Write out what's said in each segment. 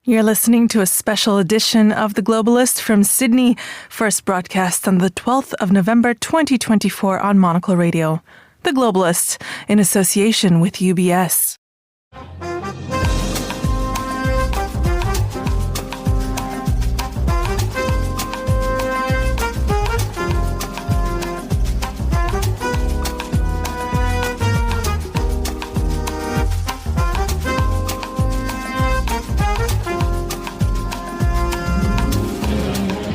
You're listening to a special edition of The Globalist from Sydney, first broadcast on the 12th of November 2024 on Monocle Radio. The Globalist, in association with UBS.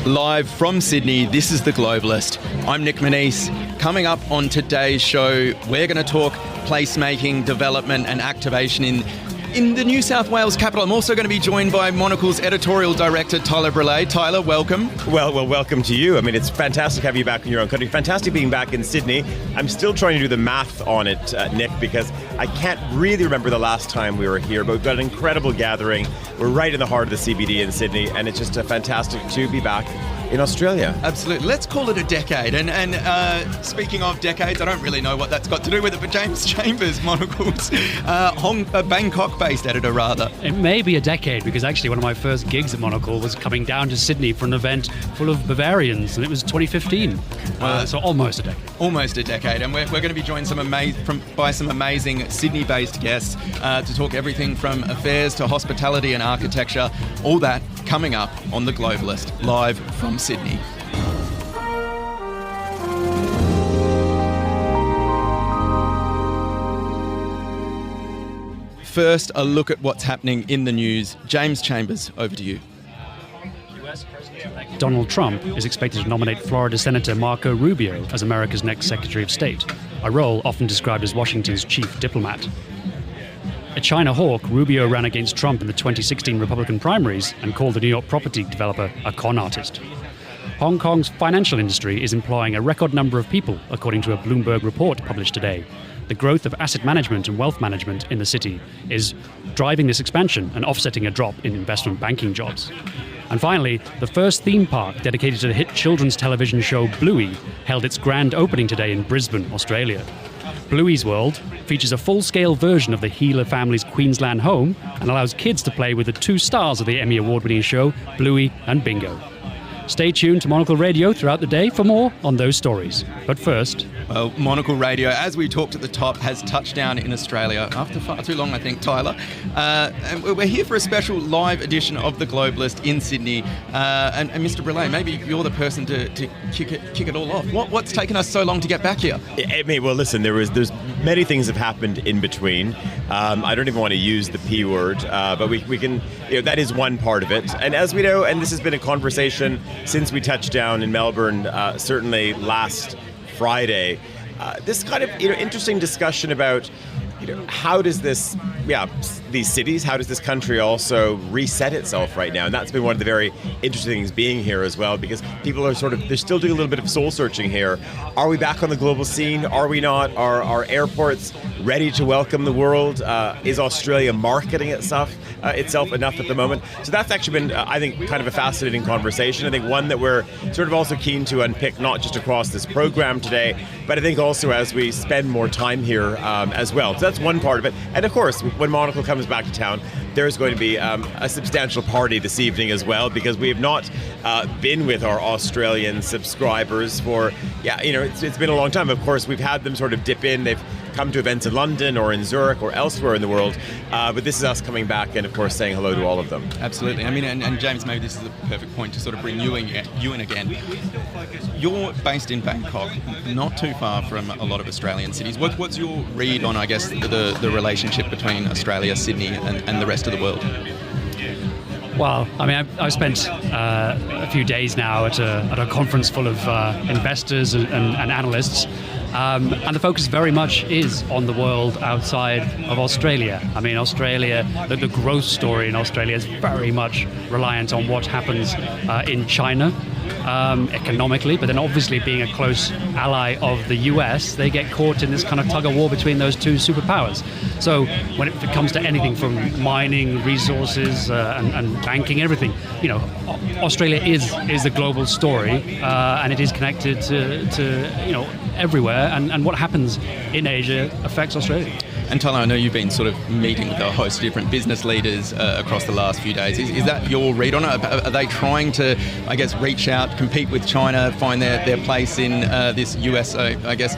Live from Sydney, this is The Globalist. I'm Nic Monisse. Coming up on today's show, we're going to talk placemaking, development and activation in the New South Wales capital. I'm also going to be joined by Monocle's editorial director, Tyler Brûlé. Tyler, welcome. Well, welcome to you. I mean, it's fantastic to have you back in your own country. Fantastic being back in Sydney. I'm still trying to do the math on it, Nick, because I can't really remember the last time we were here, but we've got an incredible gathering. We're right in the heart of the CBD in Sydney, and it's just fantastic to be back in Australia. Absolutely. Let's call it a decade. And speaking of decades, I don't really know what that's got to do with it, but James Chambers, Monocle's Bangkok-based editor, rather. It may be a decade, because actually one of my first gigs at Monocle was coming down to Sydney for an event full of Bavarians, and it was 2015. So almost a decade. Almost a decade. And we're going to be joined by some amazing Sydney-based guests to talk everything from affairs to hospitality and architecture. All that coming up on The Globalist, live from Sydney. First, a look at what's happening in the news. James Chambers, over to you. US President-elect Donald Trump is expected to nominate Florida Senator Marco Rubio as America's next Secretary of State, a role often described as Washington's chief diplomat. A China hawk, Rubio ran against Trump in the 2016 Republican primaries and called the New York property developer a con artist. Hong Kong's financial industry is employing a record number of people, according to a Bloomberg report published today. The growth of asset management and wealth management in the city is driving this expansion and offsetting a drop in investment banking jobs. And finally, the first theme park dedicated to the hit children's television show Bluey held its grand opening today in Brisbane, Australia. Bluey's World features a full-scale version of the Healer family's Queensland home and allows kids to play with the two stars of the Emmy Award-winning show, Bluey and Bingo. Stay tuned to Monocle Radio throughout the day for more on those stories. But first... Well, Monocle Radio, as we talked at the top, has touched down in Australia after far too long, I think, Tyler. And we're here for a special live edition of The Globalist in Sydney. And Mr. Brûlé, maybe you're the person to kick it all off. What's taken us so long to get back here? I mean, well, listen, there's many things have happened in between. I don't even want to use the P word, but we can, that is one part of it. And as we know, and this has been a conversation since we touched down in Melbourne, certainly last Friday, this kind of interesting discussion about how does this, these cities, how does this country also reset itself right now? And that's been one of the very interesting things being here as well, because people are they're still doing a little bit of soul searching here. Are we back on the global scene? Are we not? Are our airports ready to welcome the world? Is Australia marketing itself enough at the moment? So that's actually been, I think, kind of a fascinating conversation. I think one that we're sort of also keen to unpick, not just across this program today, but I think also as we spend more time here as well. So that's one part of it. And of course, when Monocle comes back to town, there's going to be a substantial party this evening as well, because we have not been with our Australian subscribers for, it's been a long time. Of course, we've had them sort of dip in. They've come to events in London or in Zurich or elsewhere in the world. But this is us coming back and, of course, saying hello to all of them. Absolutely. I mean, and James, maybe this is the perfect point to sort of bring you in again. You're based in Bangkok, not too far from a lot of Australian cities. What's your read on, I guess, the relationship between Australia, Sydney, and the rest of the world? Well, I mean, I've spent a few days now at a conference full of investors and analysts, and the focus very much is on the world outside of Australia. I mean, Australia, the growth story in Australia is very much reliant on what happens in China. Economically, but then obviously being a close ally of the US, they get caught in this kind of tug-of-war between those two superpowers. So when it comes to anything from mining, resources, and banking, everything, Australia is a global story, and it is connected to everywhere, and what happens in Asia affects Australia. And Tyler, I know you've been sort of meeting with a host of different business leaders across the last few days. Is that your read on it? Are they trying to, I guess, reach out, compete with China, find their place in this US, I guess,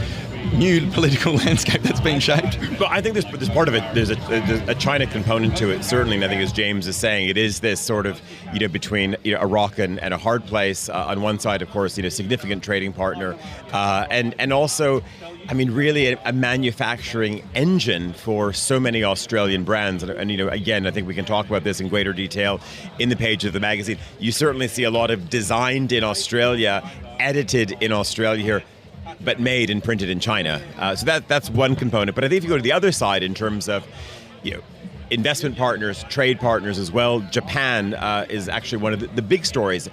new political landscape that's being shaped? But I think there's part of it. There's a China component to it, certainly. And I think, as James is saying, it is this sort of, between a rock and a hard place. On one side, of course, significant trading partner, and also, really a manufacturing engine for so many Australian brands. And again, I think we can talk about this in greater detail in the page of the magazine. You certainly see a lot of designed in Australia, edited in Australia here, but made and printed in China. So that's one component. But I think if you go to the other side in terms of, investment partners, trade partners as well, Japan is actually one of the big stories.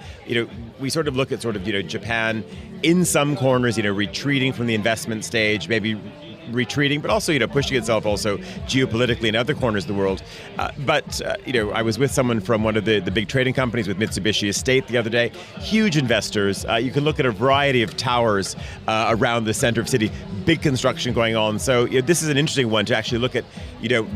We sort of look at Japan in some corners, retreating from the investment stage, maybe retreating, but also, pushing itself also geopolitically in other corners of the world. But I was with someone from one of the big trading companies with Mitsubishi Estate the other day. Huge investors. You can look at a variety of towers around the center of the city. Big construction going on. So this is an interesting one to actually look at,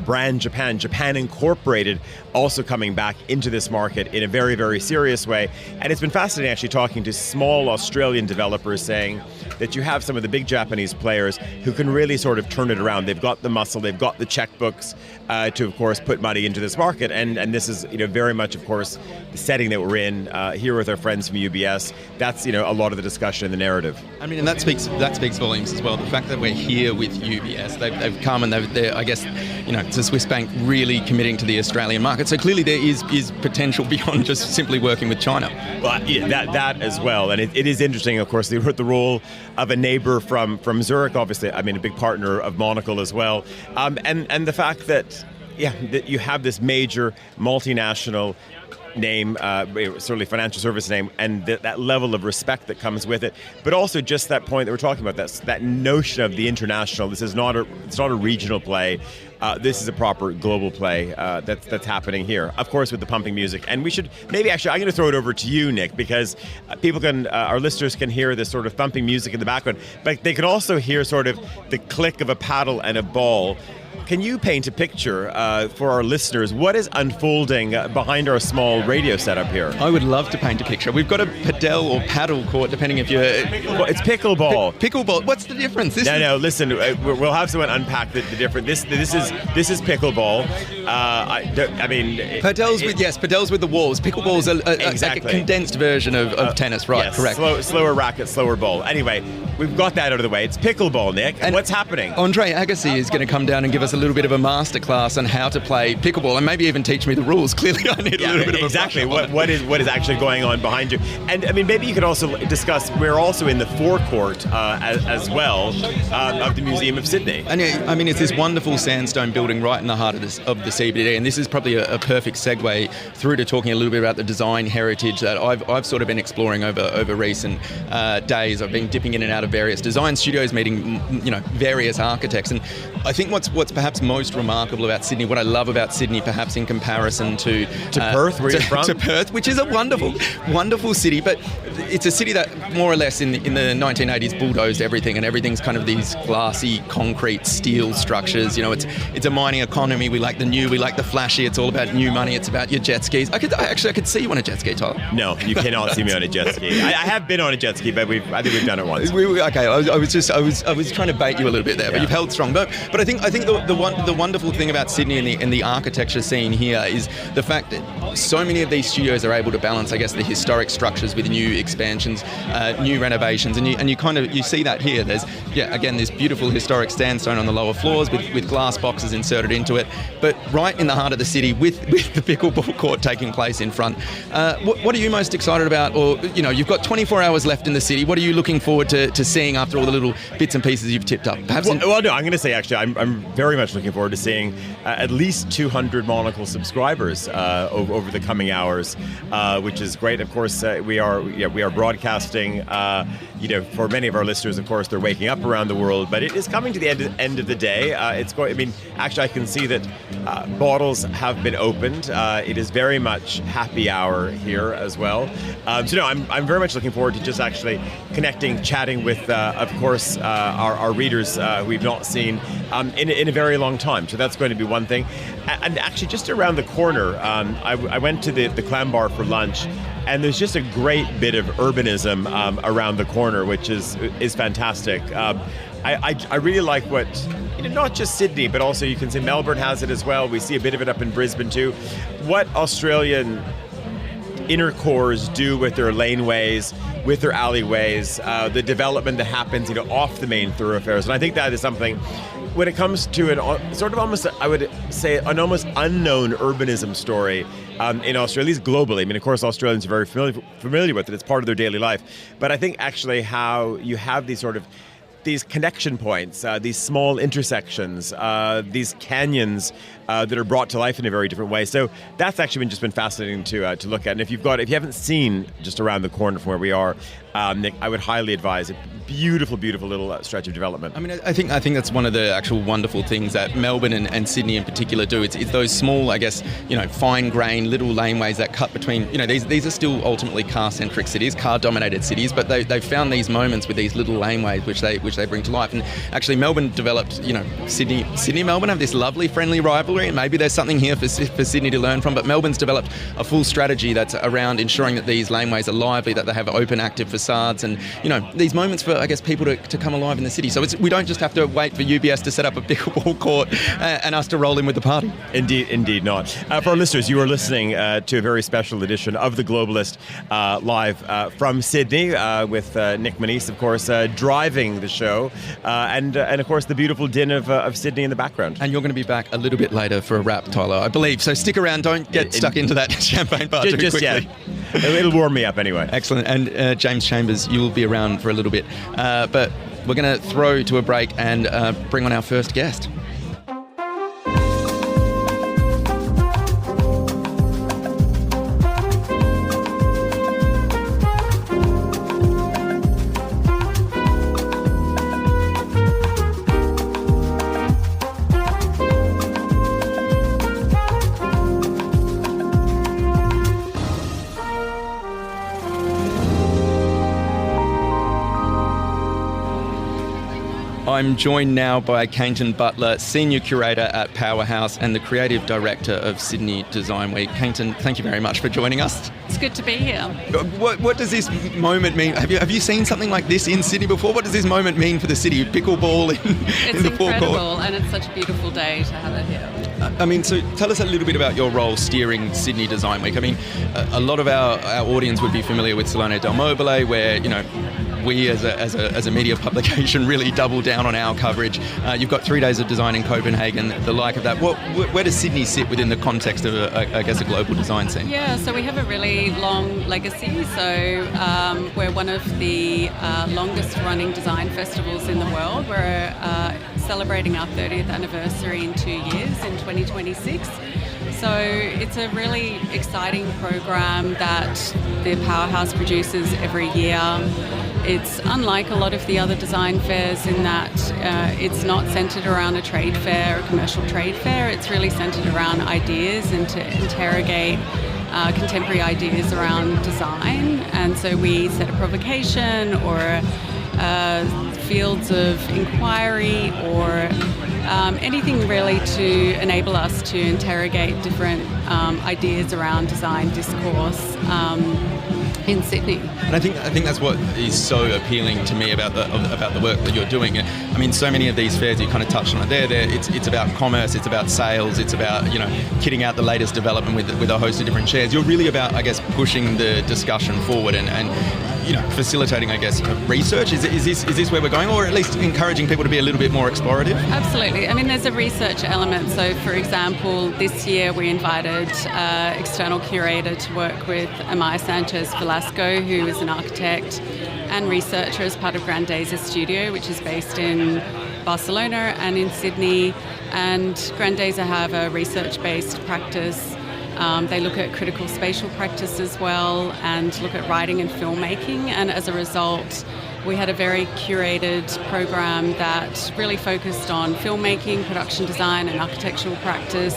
brand Japan Incorporated also coming back into this market in a very, very serious way. And it's been fascinating actually talking to small Australian developers saying that you have some of the big Japanese players who can really sort of turn it around. They've got the muscle, they've got the checkbooks to, of course, put money into this market. And this is, very much, of course, the setting that we're in here with our friends from UBS. That's, a lot of the discussion and the narrative. And that speaks volumes as well. The fact that we're here with UBS, they've come and they're, I guess, it's a Swiss bank really committing to the Australian market. So clearly there is potential beyond just simply working with China. Well, that as well. And it is interesting, of course, the role of a neighbor from Zurich, obviously, a big partner of Monocle as well. And the fact that you have this major multinational name, certainly financial service name, and that level of respect that comes with it, but also just that point that we're talking about, that notion of the international. This is it's not a regional play. This is a proper global play that's happening here, of course, with the pumping music. And we should maybe actually, I'm going to throw it over to you, Nic, because our listeners can hear this sort of thumping music in the background, but they can also hear sort of the click of a paddle and a ball. Can you paint a picture for our listeners? What is unfolding behind our small radio setup here? I would love to paint a picture. We've got a padel or paddle court, depending if you're... Well, it's pickleball. Pickleball. What's the difference? No, listen, we'll have someone unpack the difference. This is pickleball. Padels with the walls. Pickleball's exactly. like a condensed version of tennis, right? Yes, correct. Slower racket, slower ball. Anyway, we've got that out of the way. It's pickleball, Nic. And what's happening? Andre Agassi is going to come down and give us a little bit of a masterclass on how to play pickleball and maybe even teach me the rules. Clearly I need a little bit of exactly. What is actually going on behind you? And maybe you could also discuss, we're also in the forecourt as well of the Museum of Sydney. And it's this wonderful sandstone building right in the heart of the CBD, and this is probably a perfect segue through to talking a little bit about the design heritage that I've sort of been exploring over recent days. I've been dipping in and out of various design studios, meeting various architects, and I think what's perhaps most remarkable about Sydney, what I love about Sydney perhaps in comparison to Perth, where you're from? To Perth, which is a wonderful city, but it's a city that more or less in the 1980s bulldozed everything, and everything's kind of these glassy concrete steel structures. It's a mining economy. We like the new, we like the flashy. It's all about new money. It's about your jet skis. I could see you on a jet ski, Tyler. No, you cannot see me on a jet ski. I have been on a jet ski, but I think we've done it once. I was trying to bait you a little bit there, but you've held strong. But I think the wonderful thing about Sydney and the architecture scene here is the fact that so many of these studios are able to balance, I guess, the historic structures with new expansions, new renovations, and you see that here. There's again this beautiful historic sandstone on the lower floors with glass boxes inserted into it, but right in the heart of the city with the pickleball court taking place in front. What are you most excited about? Or you've got 24 hours left in the city. What are you looking forward to seeing after all the little bits and pieces you've tipped up? No, I'm going to say actually I'm very much looking forward to seeing at least 200 Monocle subscribers over the coming hours, which is great. Of course, we are broadcasting. For many of our listeners, of course, they're waking up around the world, but it is coming to the end of the day. Actually, I can see that bottles have been opened. It is very much happy hour here as well. I'm very much looking forward to just actually connecting, chatting with, of course, our readers who we've not seen in a very very long time. So that's going to be one thing. And actually, just around the corner, I went to the Clam Bar for lunch, and there's just a great bit of urbanism around the corner, which is fantastic. I really like what, not just Sydney, but also you can say Melbourne has it as well. We see a bit of it up in Brisbane too. What Australian inner cores do with their laneways, with their alleyways, the development that happens, off the main thoroughfares. And I think that is something, when it comes to an sort of almost, I would say, an almost unknown urbanism story in Australia, at least globally. I mean, of course, Australians are very familiar with it. It's part of their daily life. But I think actually how you have these connection points, these small intersections, these canyons that are brought to life in a very different way. So that's actually been fascinating to look at. And if you haven't seen just around the corner from where we are, Nic, I would highly advise it. Beautiful, beautiful little stretch of development. I mean, I think that's one of the actual wonderful things that Melbourne and Sydney in particular do. It's those small, I guess, fine-grained little laneways that cut between. These are still ultimately car-centric cities, car-dominated cities, but they've found these moments with these little laneways which they bring to life. And actually, Melbourne developed. Sydney and Melbourne have this lovely, friendly rivalry, and maybe there's something here for Sydney to learn from. But Melbourne's developed a full strategy that's around ensuring that these laneways are lively, that they have open, active facades, and these moments for, I guess, people to come alive in the city. So we don't just have to wait for UBS to set up a pickleball court and us to roll in with the party. Indeed not. For our listeners, you are listening to a very special edition of The Globalist live from Sydney with Nic Monisse, of course, driving the show, and of course the beautiful din of Sydney in the background. And you're going to be back a little bit later for a wrap, Tyler, I believe. So stick around. Don't get stuck into that champagne bar too quickly. Yeah. It'll warm me up anyway. Excellent. And James Chambers, you will be around for a little bit. But we're going to throw to a break and bring on our first guest. I'm joined now by Keinton Butler, Senior Curator at Powerhouse and the Creative Director of Sydney Design Week. Keinton, thank you very much for joining us. It's good to be here. What does this moment mean? Have you seen something like this in Sydney before? What does this moment mean for the city? Pickleball in the forecourt? It's incredible, and it's such a beautiful day to have it here. I mean, so tell us a little bit about your role steering Sydney Design Week. I mean, a lot of our audience would be familiar with Salone del Mobile, where, we as a media publication really double down on our coverage. You've got 3 days of design in Copenhagen, the like of that. Where does Sydney sit within the context of, a global design scene? Yeah, so we have a really long legacy. So we're one of the longest running design festivals in the world. We're celebrating our 30th anniversary in 2 years in 2026. So it's a really exciting program that the Powerhouse produces every year. It's unlike a lot of the other design fairs in that it's not centred around a trade fair, a commercial trade fair. It's really centred around ideas and to interrogate contemporary ideas around design. And so we set a provocation or fields of inquiry or anything really to enable us to interrogate different ideas around design discourse in Sydney. And I think that's what is so appealing to me about the work that you're doing. I mean, so many of these fairs, you kind of touched on it there. It's about commerce, it's about sales, it's about kitting out the latest development with a host of different chairs. You're really about, I guess, pushing the discussion forward and facilitating, I guess, research. Is this where we're going, or at least encouraging people to be a little bit more explorative? Absolutely. I mean, there's a research element. So, for example, this year we invited external curator to work with Amaya Sanchez Velasco, who is an architect and researcher as part of Grandeza Studio, which is based in Barcelona and in Sydney. And Grandeza have a research-based practice. They look at critical spatial practice as well and look at writing and filmmaking. And as a result, we had a very curated program that really focused on filmmaking, production design and architectural practice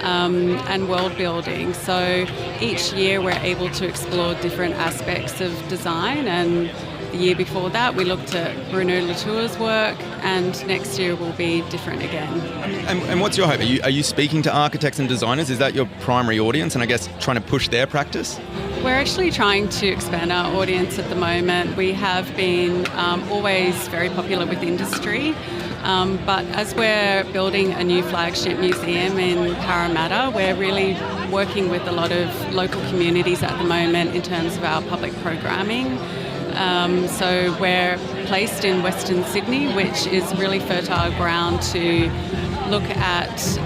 and world building. So each year we're able to explore different aspects of design, and The year before that, we looked at Bruno Latour's work, and next year will be different again. And what's your hope? Are you speaking to architects and designers? Is that your primary audience, and I guess trying to push their practice? We're actually trying to expand our audience at the moment. We have been always very popular with industry, but as we're building a new flagship museum in Parramatta, we're really working with a lot of local communities at the moment in terms of our public programming. So we're placed in Western Sydney, which is really fertile ground to look at,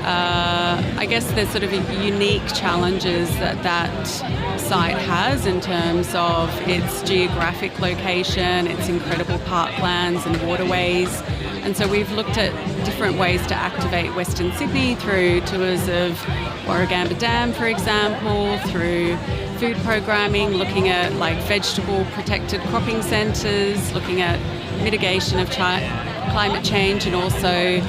I guess, the sort of unique challenges that site has in terms of its geographic location, its incredible parklands and waterways. And so we've looked at different ways to activate Western Sydney through tours of Warragamba Dam, for example, through food programming, looking at like vegetable protected cropping centres, looking at mitigation of climate change and also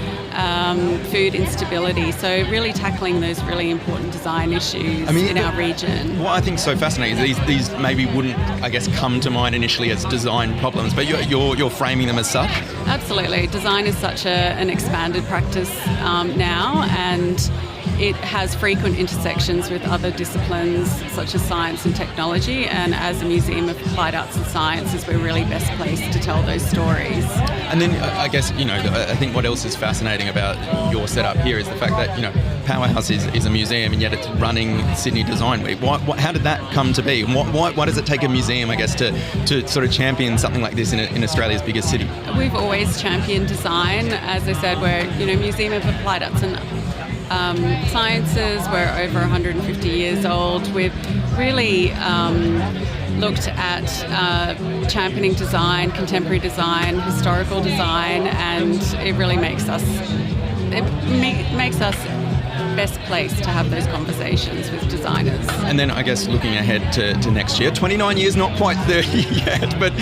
food instability. So really tackling those really important design issues in our region. What I think is so fascinating is these maybe wouldn't, I guess, come to mind initially as design problems, but you're framing them as such? Absolutely. Design is such an expanded practice now, and it has frequent intersections with other disciplines such as science and technology, and as a museum of applied arts and sciences, we're really best placed to tell those stories. And then I guess, I think what else is fascinating about your setup here is the fact that, Powerhouse is a museum and yet it's running Sydney Design Week. How did that come to be? And why does it take a museum, I guess, to sort of champion something like this in Australia's biggest city? We've always championed design. As I said, we're, Museum of Applied Arts and Sciences. We're over 150 years old. We've really looked at championing design, contemporary design, historical design, and it really makes us best placed to have those conversations with designers. And then I guess looking ahead to next year, 29 years, not quite 30 yet, but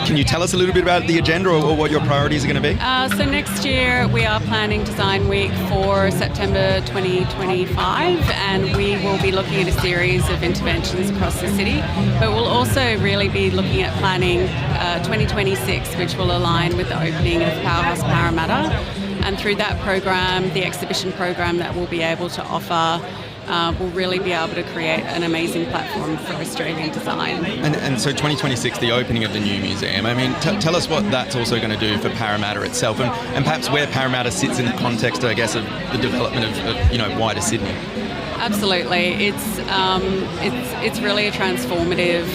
can you tell us a little bit about the agenda or what your priorities are going to be? So next year we are planning Design Week for September 2025, and we will be looking at a series of interventions across the city, but we'll also really be looking at planning 2026, which will align with the opening of Powerhouse Parramatta. And through that program, the exhibition program that we'll be able to offer, will really be able to create an amazing platform for Australian design. And so 2026, the opening of the new museum, I mean, tell us what that's also going to do for Parramatta itself, and perhaps where Parramatta sits in the context, I guess, of the development of wider Sydney. Absolutely. It's really a transformative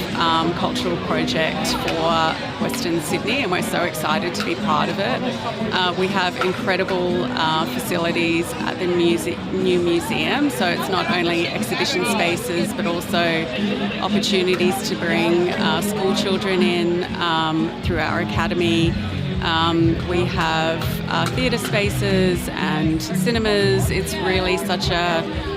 cultural project for Western Sydney, and we're so excited to be part of it. We have incredible facilities at the new museum, so it's not only exhibition spaces but also opportunities to bring school children in through our academy. We have theatre spaces and cinemas. It's really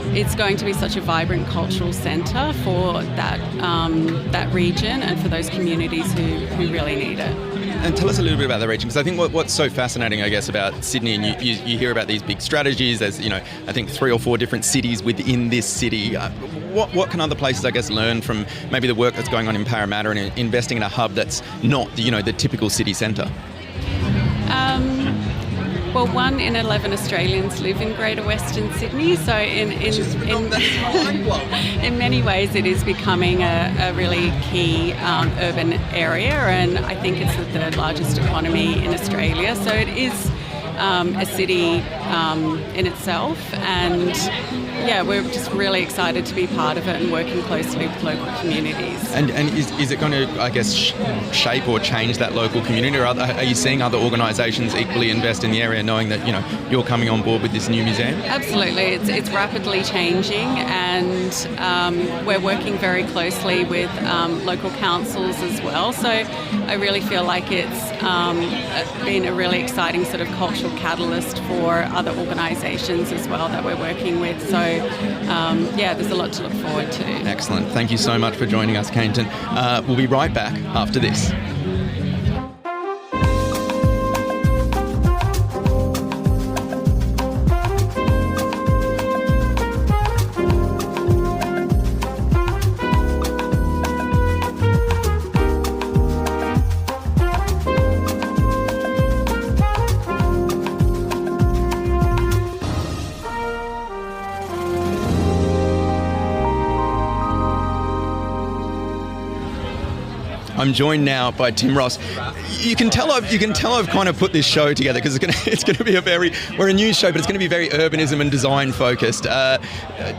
it's going to be such a vibrant cultural centre for that region and for those communities who really need it. And tell us a little bit about the region, because I think what's so fascinating, I guess, about Sydney, and you hear about these big strategies. There's, I think 3 or 4 different cities within this city. What can other places, I guess, learn from maybe the work that's going on in Parramatta and investing in a hub that's not, the typical city centre? Well, 1 in 11 Australians live in Greater Western Sydney, so in many ways it is becoming a really key urban area, and I think it's the 3rd largest economy in Australia, so it is a city in itself, and we're just really excited to be part of it and working closely with local communities. And is it going to, I guess, shape or change that local community, or are you seeing other organisations equally invest in the area, knowing that you're coming on board with this new museum? Absolutely, it's rapidly changing, and we're working very closely with local councils as well. So I really feel like it's been a really exciting sort of cultural catalyst for other organisations as well that we're working with. So there's a lot to look forward to. Excellent. Thank you so much for joining us, Keinton. We'll be right back after this. I'm joined now by Tim Ross. You can tell I've kind of put this show together because it's going to be we're a news show, but it's going to be very urbanism and design focused.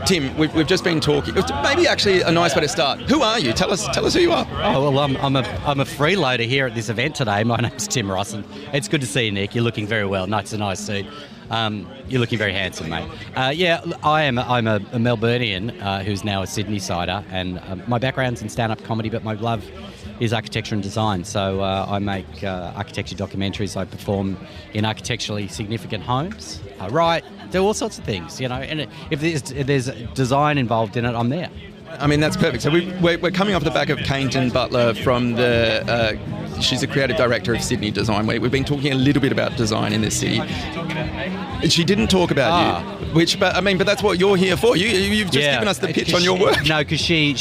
Tim, we've just been talking. Maybe actually a nice way to start. Who are you? Tell us who you are. Oh well, I'm a freeloader here at this event today. My name's Tim Ross, and it's good to see you, Nick. You're looking very well. It's a nice suit. You're looking very handsome, mate. I'm a Melburnian who's now a Sydney-sider, and my background's in stand-up comedy, but my love is architecture and design. So I make architecture documentaries. I perform in architecturally significant homes. I write, do all sorts of things, and if there's design involved in it, I'm there. I mean, that's perfect. So we're coming off the back of Keinton Butler from she's a creative director of Sydney Design Week. We've been talking a little bit about design in this city. She didn't talk about you, but that's what you're here for. You've just given us the pitch on your work. No, because she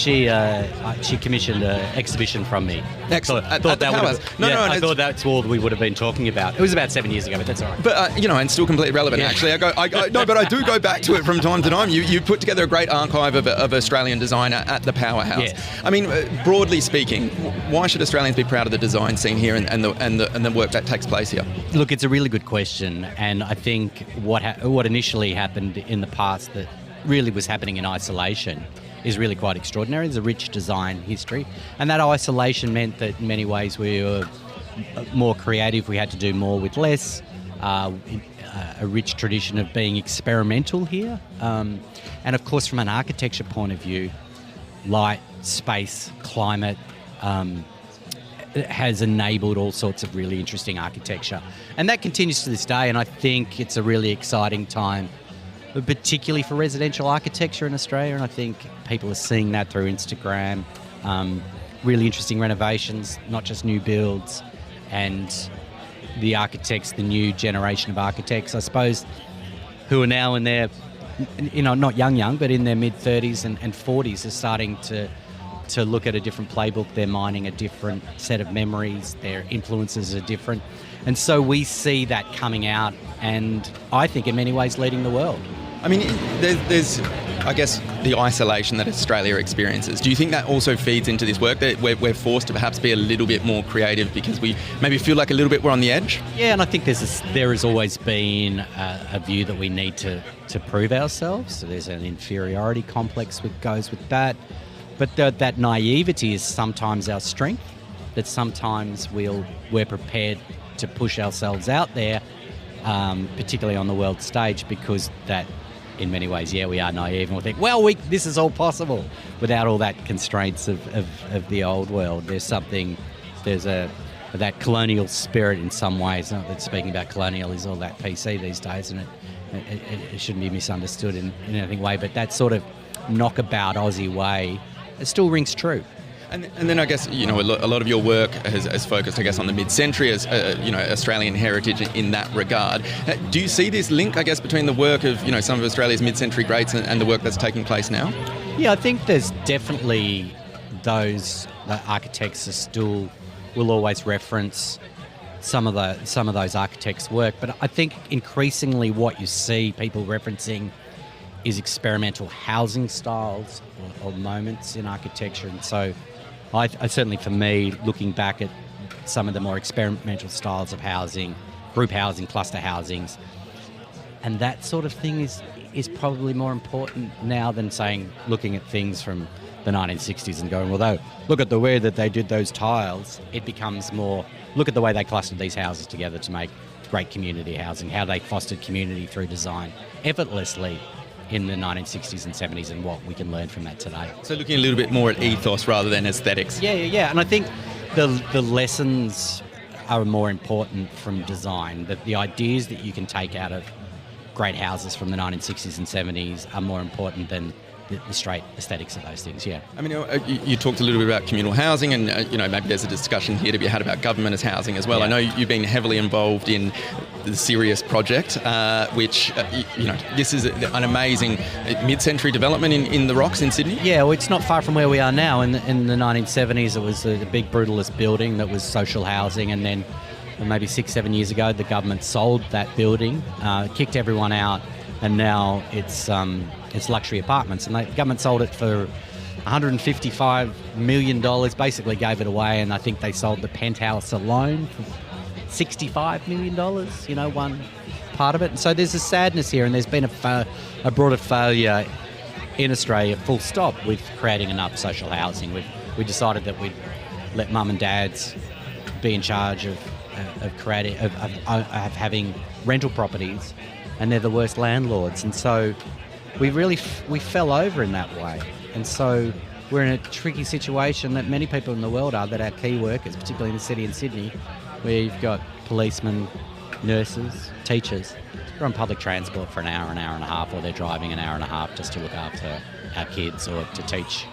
commissioned an exhibition from me. Excellent. I thought that's all we would have been talking about. It was about 7 years ago, but that's all right. But and still completely relevant. Yeah. Actually, but I do go back to it from time to time. You put together a great archive of Australian design at the Powerhouse. Yes. I mean, broadly speaking, why should Australians be proud of the design scene here and the work that takes place here? Look, it's a really good question, and I think what initially happened in the past that really was happening in isolation is really quite extraordinary. There's a rich design history, and that isolation meant that in many ways we were more creative. We had to do more with less. A rich tradition of being experimental here, and of course from an architecture point of view, light, space, climate has enabled all sorts of really interesting architecture, and that continues to this day. And I think it's a really exciting time, particularly for residential architecture in Australia, and I think people are seeing that through Instagram. Really interesting renovations, not just new builds, and the architects, the new generation of architects, I suppose, who are now in their, not young, but in their mid-30s and 40s, are starting to look at a different playbook. They're mining a different set of memories. Their influences are different. And so we see that coming out, and I think in many ways leading the world. I mean, there's I guess, the isolation that Australia experiences. Do you think that also feeds into this work, that we're forced to perhaps be a little bit more creative because we maybe feel like a little bit we're on the edge? Yeah, and I think there has always been a view that we need to prove ourselves. So there's an inferiority complex that goes with that. But that naivety is sometimes our strength, that sometimes we're prepared to push ourselves out there, particularly on the world stage, because that, in many ways, we are naive and we think, this is all possible without all that constraints of the old world. There's that colonial spirit in some ways. Not that speaking about colonial is all that PC these days, and it shouldn't be misunderstood in anything way, but that sort of knockabout Aussie way, it still rings true. And then I guess, a lot of your work has focused, I guess, on the mid-century as, Australian heritage in that regard. Do you see this link, I guess, between the work of, some of Australia's mid-century greats and the work that's taking place now? Yeah, I think there's definitely those architects will always reference some of those architects' work. But I think increasingly what you see people referencing is experimental housing styles or moments in architecture. And so I certainly, for me, looking back at some of the more experimental styles of housing, group housing, cluster housings, and that sort of thing is probably more important now than looking at things from the 1960s and going, look at the way that they did those tiles. It becomes more, look at the way they clustered these houses together to make great community housing, how they fostered community through design effortlessly in the 1960s and 70s, and what we can learn from that today. So looking a little bit more at ethos rather than aesthetics. Yeah. And I think the lessons are more important from design, that the ideas that you can take out of great houses from the 1960s and 70s are more important than the straight aesthetics of those things, yeah. I mean, you talked a little bit about communal housing, and maybe there's a discussion here to be had about government as housing as well. Yeah. I know you've been heavily involved in the Sirius project, which this is an amazing mid-century development in the Rocks in Sydney. Yeah, well, it's not far from where we are now. In the 1970s, it was a big brutalist building that was social housing, and then maybe 6-7 years ago, the government sold that building, kicked everyone out, and now it's luxury apartments. And the government sold it for $155 million, basically gave it away, and I think they sold the penthouse alone for $65 million, one part of it. And so there's a sadness here, and there's been a broader failure in Australia, full stop, with creating enough social housing. We decided that we'd let mum and dads be in charge of having rental properties, and they're the worst landlords. And so we fell over in that way. And so we're in a tricky situation that many people in the world are, that are key workers, particularly in the city in Sydney, where you've got policemen, nurses, teachers. They're on public transport for an hour and a half, or they're driving an hour and a half just to look after our kids or to teach.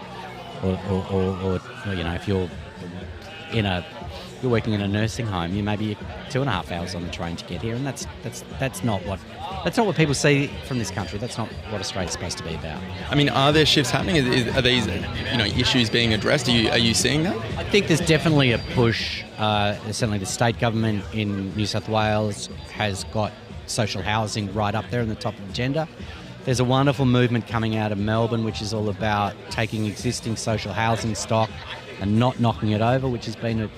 Or if you're working in a nursing home, you maybe 2.5 hours on the train to get here, and that's not what people see from this country. That's not what Australia's supposed to be about. I mean, are there shifts happening? Are these issues being addressed? Are you seeing that? I think there's definitely a push. Certainly, the state government in New South Wales has got social housing right up there in the top of the agenda. There's a wonderful movement coming out of Melbourne, which is all about taking existing social housing stock and not knocking it over, which has been a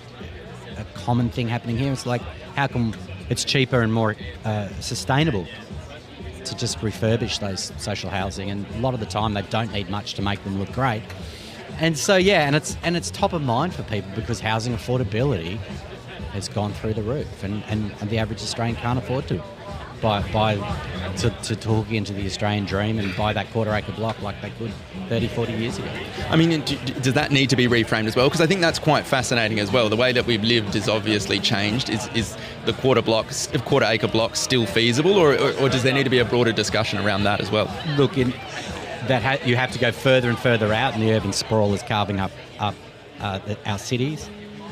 common thing happening here. It's like, how come it's cheaper and more sustainable to just refurbish those social housing? And a lot of the time they don't need much to make them look great. And so and it's top of mind for people, because housing affordability has gone through the roof, and the average Australian can't afford to talk into the Australian dream and buy that quarter-acre block like they could 30, 40 years ago. I mean, does that need to be reframed as well? Because I think that's quite fascinating as well. The way that we've lived is obviously changed. Is the quarter-acre blocks still feasible, or does there need to be a broader discussion around that as well? Look, you have to go further and further out, and the urban sprawl is carving up our cities,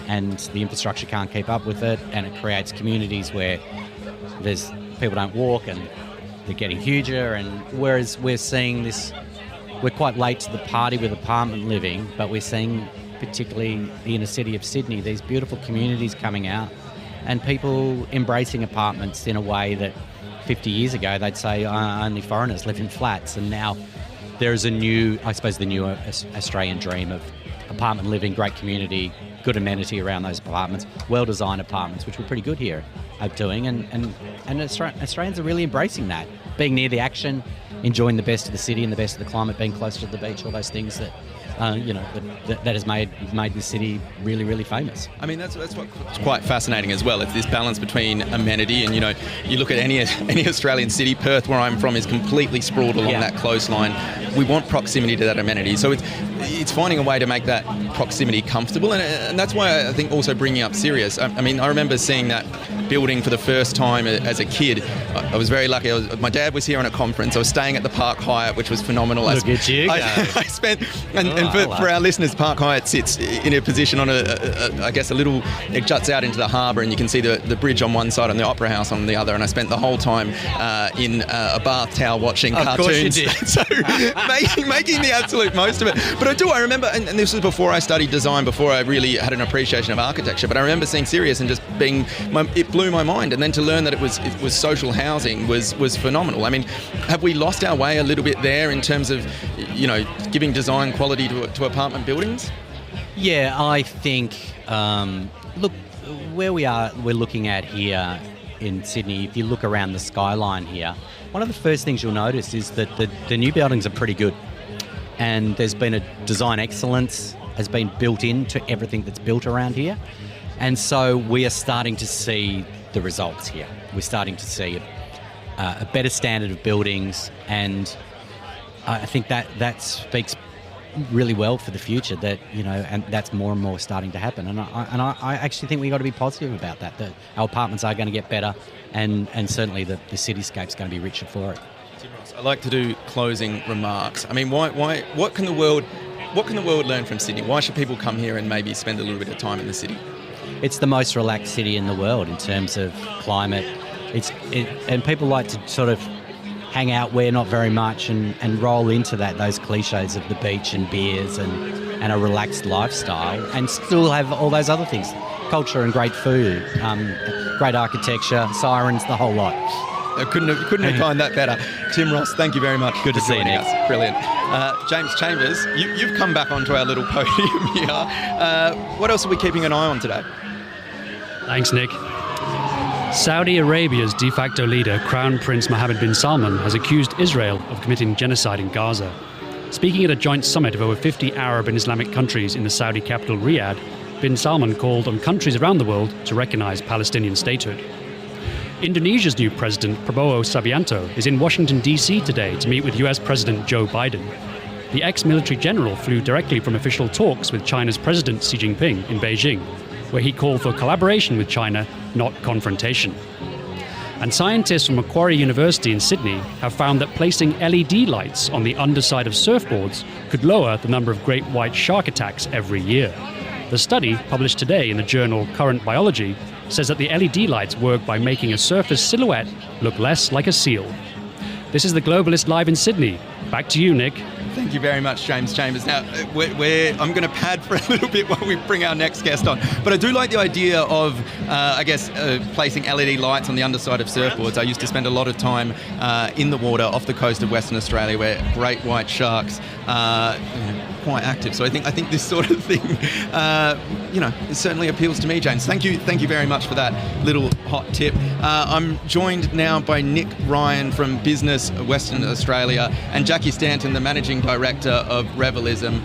and the infrastructure can't keep up with it, and it creates communities where people don't walk, and they're getting huger. And whereas we're seeing this, we're quite late to the party with apartment living, but we're seeing, particularly the inner city of Sydney, these beautiful communities coming out, and people embracing apartments in a way that 50 years ago they'd say only foreigners live in flats. And now there's the new Australian dream of apartment living, great community, good amenity around those apartments, well-designed apartments, which we're pretty good here at doing, and Australians are really embracing that, being near the action, enjoying the best of the city and the best of the climate, being close to the beach, all those things that has made the city really, really famous. I mean, that's what's quite fascinating as well. It's this balance between amenity and, you look at any Australian city. Perth, where I'm from, is completely sprawled along that coastline. We want proximity to that amenity. So it's finding a way to make that proximity comfortable. And that's why I think also bringing up Sirius. I mean, I remember seeing that building for the first time as a kid. I was very lucky. My dad was here on a conference. I was staying at the Park Hyatt, which was phenomenal. Look at you go. I spent... For our listeners, Park Hyatt sits in a position on it juts out into the harbour, and you can see the bridge on one side and the Opera House on the other. And I spent the whole time in a bath towel watching cartoons. Of course you did. So making the absolute most of it. But I remember, and this was before I studied design, before I really had an appreciation of architecture, but I remember seeing Sirius and just it blew my mind. And then to learn that it was social housing was phenomenal. I mean, have we lost our way a little bit there in terms of, giving design quality to apartment buildings? Yeah, I think, look, where we're looking at here in Sydney, if you look around the skyline here, one of the first things you'll notice is that the new buildings are pretty good. And there's been a design excellence has been built into everything that's built around here. And so we are starting to see the results here. We're starting to see a better standard of buildings, and I think that speaks really well for the future, that and that's more and more starting to happen. And I actually think we've got to be positive about that our apartments are going to get better, and certainly the cityscape's going to be richer for it. I like to do closing remarks. I mean, what can the world learn from Sydney? Why should people come here and maybe spend a little bit of time in the city? It's the most relaxed city in the world in terms of climate. And people like to sort of hang out where not very much and roll into those cliches of the beach and beers and a relaxed lifestyle, and still have all those other things, culture and great food, great architecture, sirens, the whole lot. I couldn't have timed that better. Tim Ross, thank you very much. Good to for see you, joining Nick. us. Brilliant. James Chambers, you've come back onto our little podium here. What else are we keeping an eye on today? Thanks, Nick. Saudi Arabia's de facto leader, Crown Prince Mohammed bin Salman, has accused Israel of committing genocide in Gaza. Speaking at a joint summit of over 50 Arab and Islamic countries in the Saudi capital Riyadh, bin Salman called on countries around the world to recognize Palestinian statehood. Indonesia's new president, Prabowo Subianto, is in Washington, D.C. today to meet with US President Joe Biden. The ex-military general flew directly from official talks with China's President Xi Jinping in Beijing, where he called for collaboration with China, not confrontation. And scientists from Macquarie University in Sydney have found that placing LED lights on the underside of surfboards could lower the number of great white shark attacks every year. The study, published today in the journal Current Biology, says that the LED lights work by making a surfer's silhouette look less like a seal. This is The Globalist live in Sydney. Back to you, Nick. Thank you very much, James Chambers. Now, I'm going to pad for a little bit while we bring our next guest on. But I do like the idea of, placing LED lights on the underside of surfboards. I used to spend a lot of time in the water off the coast of Western Australia where great white sharks are quite active. So I think this sort of thing, it certainly appeals to me, James. Thank you very much for that little hot tip. I'm joined now by Nick Ryan from Business Western Australia and Jacqui Stanton, the Managing Director of Revelism.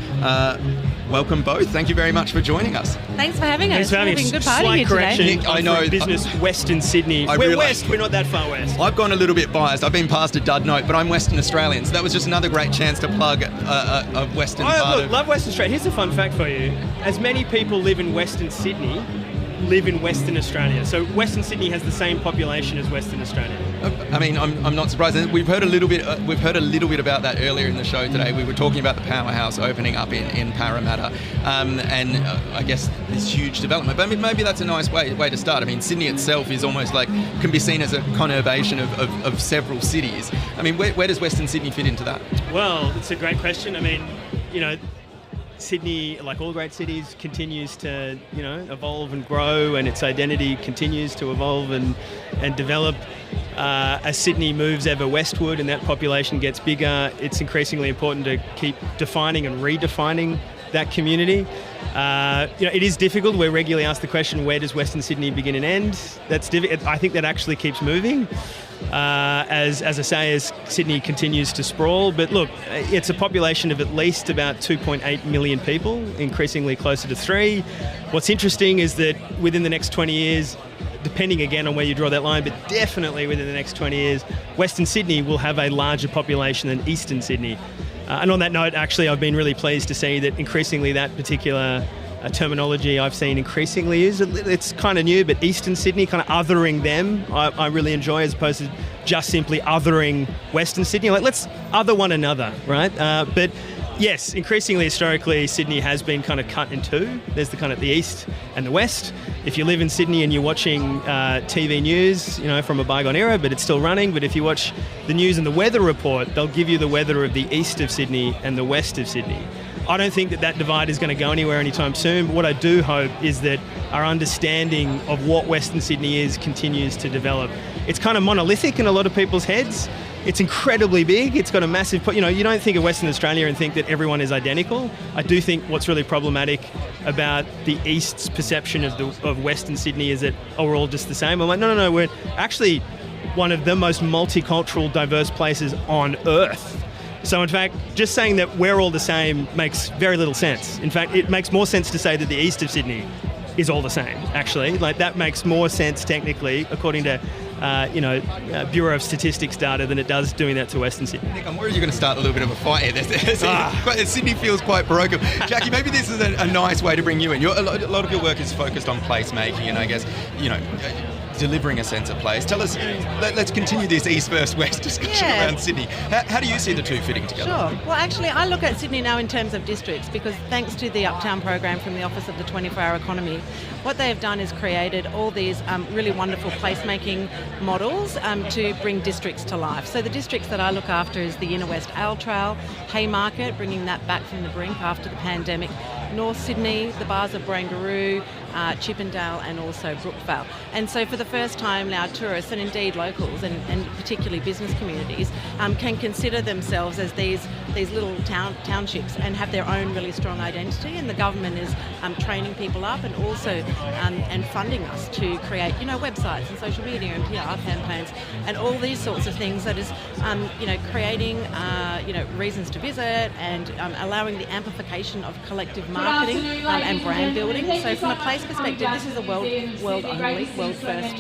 Welcome both. Thank you very much for joining us. Thanks for having us. Thanks for having It's us. been a good party Slight here correction. today. Nick, I know. Business Western Sydney. We're west. We're not that far west. I've gone a little bit biased. I've been past a dud note, but I'm Western Australian, so that was just another great chance to plug a Western part of... Love Western Australia. Here's a fun fact for you. As many people live in Western Sydney live in Western Australia. So Western Sydney has the same population as Western Australia. I mean, I'm not surprised. We've heard a little bit about that earlier in the show today. We were talking about the powerhouse opening up in Parramatta, and I guess this huge development. But I mean, maybe that's a nice way to start. I mean, Sydney itself is almost like can be seen as a conurbation of several cities. I mean, where does Western Sydney fit into that? Well, it's a great question. I mean, Sydney, like all great cities, continues to, evolve and grow, and its identity continues to evolve and develop. As Sydney moves ever westward and that population gets bigger, it's increasingly important to keep defining and redefining that community. It is difficult. We're regularly asked the question, where does Western Sydney begin and end? That's difficult. I think that actually keeps moving. As I say, as Sydney continues to sprawl. But look, it's a population of at least about 2.8 million people, increasingly closer to 3. What's interesting is that within the next 20 years, depending again on where you draw that line, but definitely within the next 20 years, Western Sydney will have a larger population than Eastern Sydney. And on that note, actually, I've been really pleased to see that increasingly that particular terminology I've seen increasingly used. It's kind of new, but Eastern Sydney, kind of othering them, I really enjoy, as opposed to just simply othering Western Sydney. Like, let's other one another, right? But yes, increasingly historically, Sydney has been kind of cut in two. There's the kind of the East and the West. If you live in Sydney and you're watching TV news, from a bygone era, but it's still running. But if you watch the news and the weather report, they'll give you the weather of the east of Sydney and the west of Sydney. I don't think that divide is going to go anywhere anytime soon. But what I do hope is that our understanding of what Western Sydney is continues to develop. It's kind of monolithic in a lot of people's heads. It's incredibly big. It's got a massive, you don't think of Western Australia and think that everyone is identical. I do think what's really problematic about the East's perception of Western Sydney is that, we're all just the same. I'm like, no, we're actually one of the most multicultural, diverse places on Earth. So in fact, just saying that we're all the same makes very little sense. In fact, it makes more sense to say that the east of Sydney is all the same, actually. Like, that makes more sense technically, according to Bureau of Statistics data, than it does doing that to Western Sydney. Nick, I'm worried you're going to start a little bit of a fight here. Sydney feels quite parochial. Jacqui, maybe this is a nice way to bring you in. A lot of your work is focused on placemaking, and I guess, delivering a sense of place. Tell us, let's continue this East versus West discussion around Sydney. How do you see the two fitting together? Sure. Well, actually, I look at Sydney now in terms of districts, because thanks to the Uptown program from the Office of the 24-Hour Economy, what they have done is created all these really wonderful placemaking models to bring districts to life. So the districts that I look after is the Inner West Ale Trail, Haymarket, bringing that back from the brink after the pandemic, North Sydney, the bars of Barangaroo, Chippendale and also Brookvale. And so for the first time now, tourists and indeed locals and particularly business communities can consider themselves as these little townships and have their own really strong identity. And the government is training people up and also and funding us to create, websites and social media and PR campaigns and all these sorts of things that is, creating, reasons to visit and allowing the amplification of collective marketing and brand building. So from a place perspective, this is a world first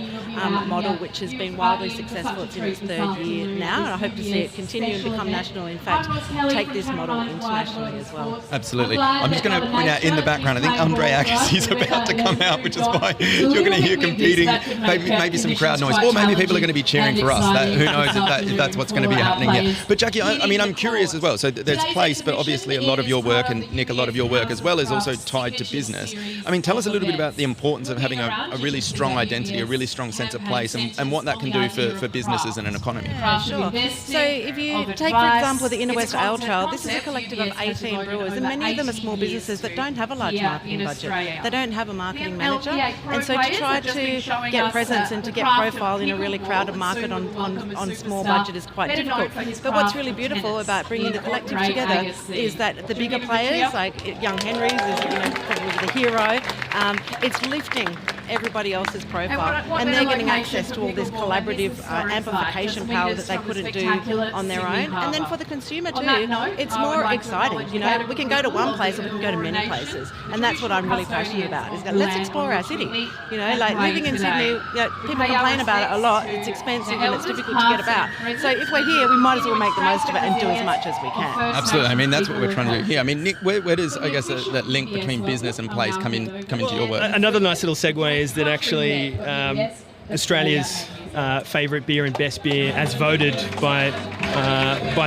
model which has been wildly successful. It's in its third year now, and I hope to see it continue and become national. In fact, take this model internationally as well. Absolutely. I'm just going to point out in the background, I think Andre Agassi is about to come out, which is why you're going to hear competing, maybe some crowd noise, or maybe people are going to be cheering for us. Who knows if that's what's going to be happening here. But Jacqui, I'm curious as well. So there's place, but obviously a lot of your work, and Nic, a lot of your work as well, is also tied to business. Tell us a little bit about the importance of having a really strong identity, a really strong sense of place, and what that can do for businesses and an economy. Sure. So if you take, for example, the Inner West Ale Trail, this is a collective of 18 brewers, and many of them are small businesses that don't have a large marketing budget. They don't have a marketing manager, and so to try to get presence and to get profile in a really crowded market on small budget is quite difficult. But what's really beautiful about bringing the collective together is that the bigger players, like Young Henry's is probably the hero, it's lifting everybody else's profile, and they're getting access to all this collaborative amplification power that they couldn't do on their own. And then for the consumer too, it's more exciting. We can go to one place or we can go to many places, and that's what I'm really passionate about. Is that let's explore our city. Like living in Sydney, people complain about it a lot. It's expensive and it's difficult to get about. So if we're here, we might as well make the most of it and do as much as we can. Absolutely. That's what we're trying to do here. Nic, where does that link between business and place come into your work? Another nice little segue is that actually Australia's favourite beer and best beer, as voted by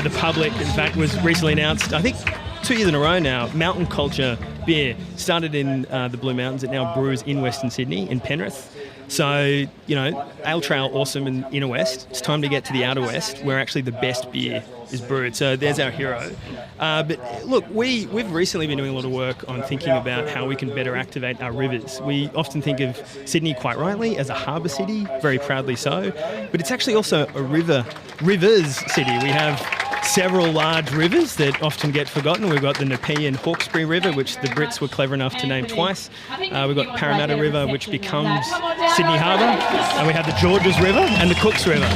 the public, in fact, was recently announced, I think 2 years in a row now. Mountain Culture beer started in the Blue Mountains. It now brews in Western Sydney, in Penrith. So, Ale Trail, awesome in Inner West. It's time to get to the Outer West, where actually the best beer is brewed. So there's our hero. But look, we've recently been doing a lot of work on thinking about how we can better activate our rivers. We often think of Sydney, quite rightly, as a harbour city, very proudly so. But it's actually also a rivers city. We have several large rivers that often get forgotten. We've got the Nepean Hawkesbury River, which the Brits were clever enough to name twice. We've got Parramatta River, which becomes Sydney Harbour. And we have the Georges River and the Cooks River.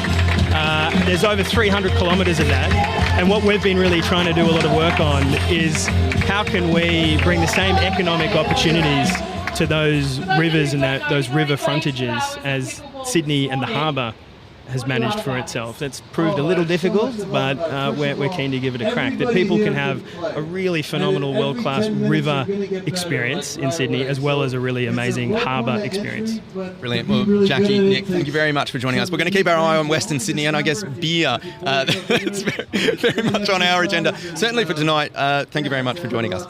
There's over 300 kilometres of that. And what we've been really trying to do a lot of work on is how can we bring the same economic opportunities to those rivers and those river frontages as Sydney and the harbour has managed for itself. That's proved a little difficult, but we're keen to give it a crack. That people can have a really phenomenal world-class river experience in Sydney, as well as a really amazing harbour experience. Brilliant. Well, Jacqui, Nic, thank you very much for joining us. We're going to keep our eye on Western Sydney and I guess beer. That's very much on our agenda. Certainly for tonight. Thank you very much for joining us.